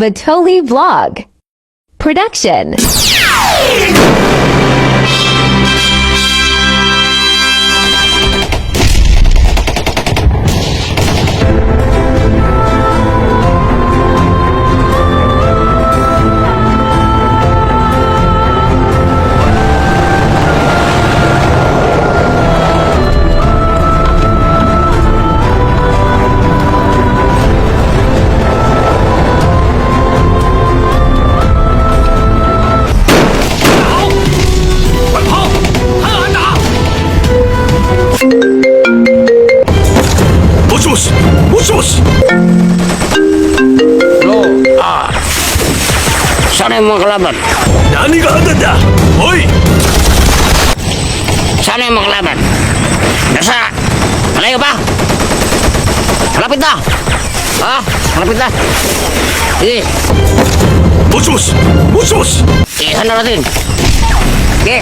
BATOLE Vlog Production. Sana yung mga kalaban? Nani ka agad ah? Hoy! Sana yung mga kalaban? Nasa? Malayo ba? Malapit na! Ha? Malapit na! Sige! Musos! Musos! Ihan na natin! Sige!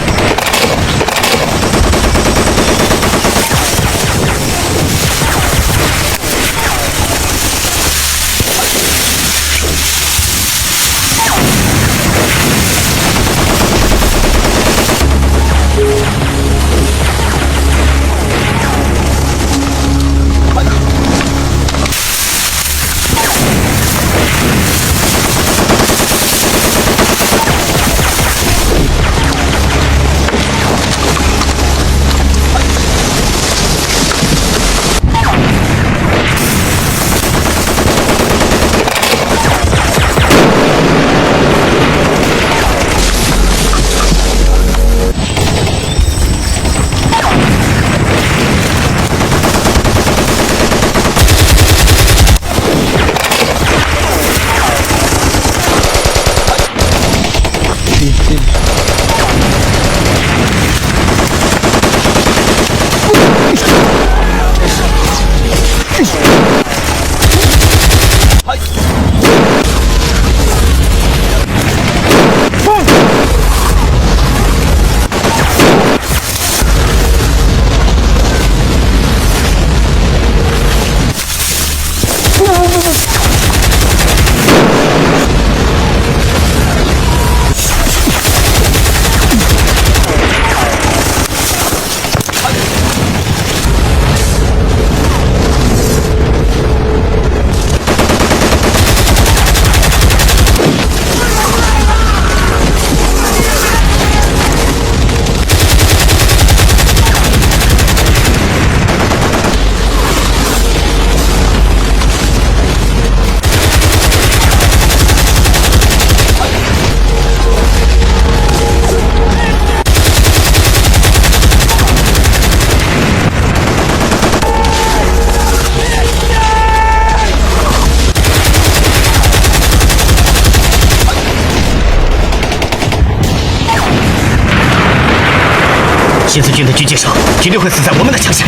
新四军的狙击手绝对会死在我们的枪下。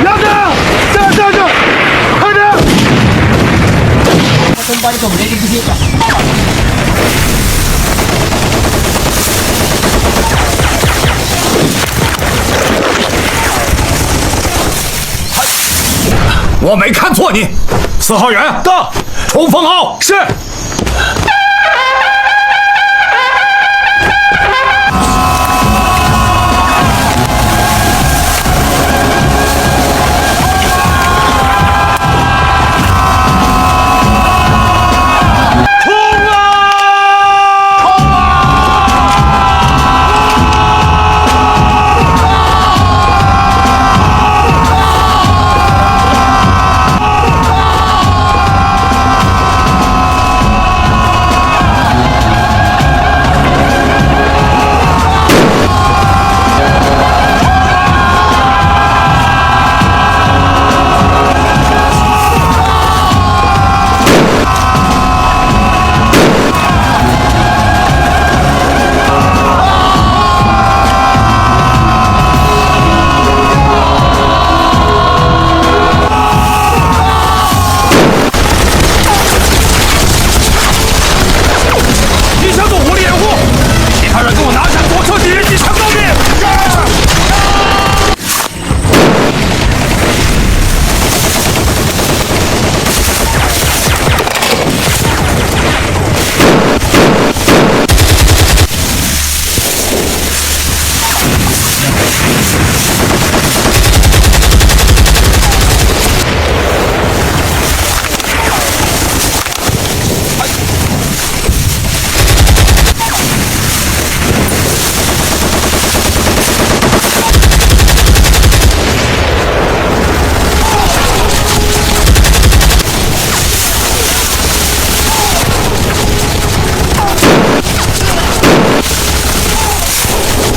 杨子，站着，快点！他真把你总结进去。我没看错你，4号员到，冲锋号是。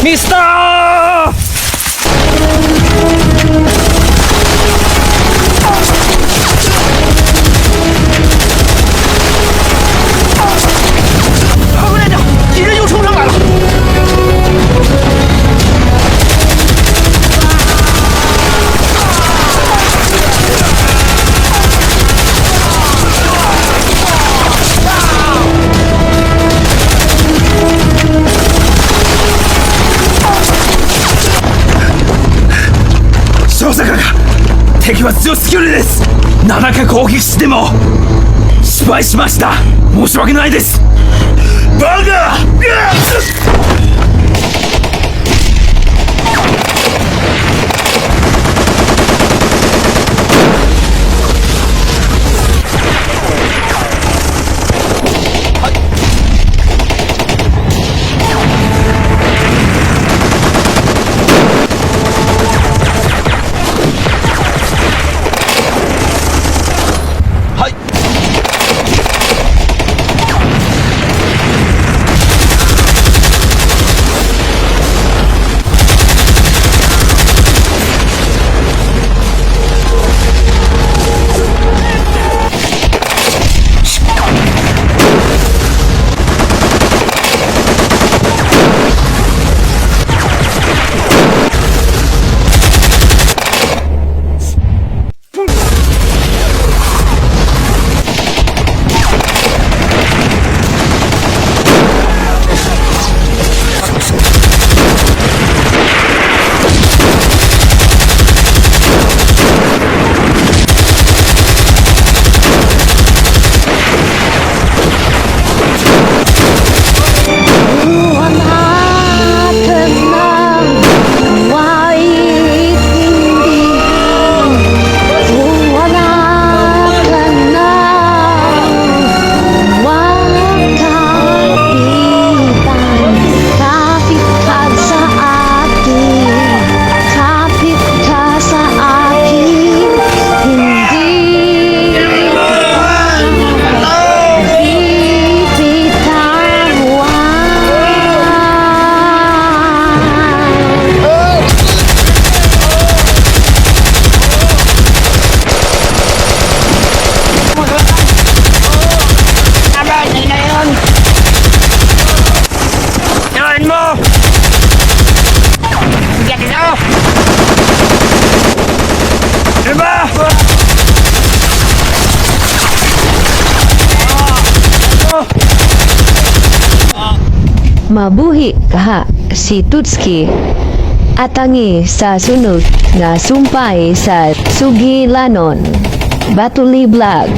Mister!少佐が敵は強すぎるです。7回攻撃しても失敗しました。申し訳ないです。バカ！Mabuhi kaha si Tutski atangi sa sunod nga sumpay sa Sugilanon. BATOLE Vlog.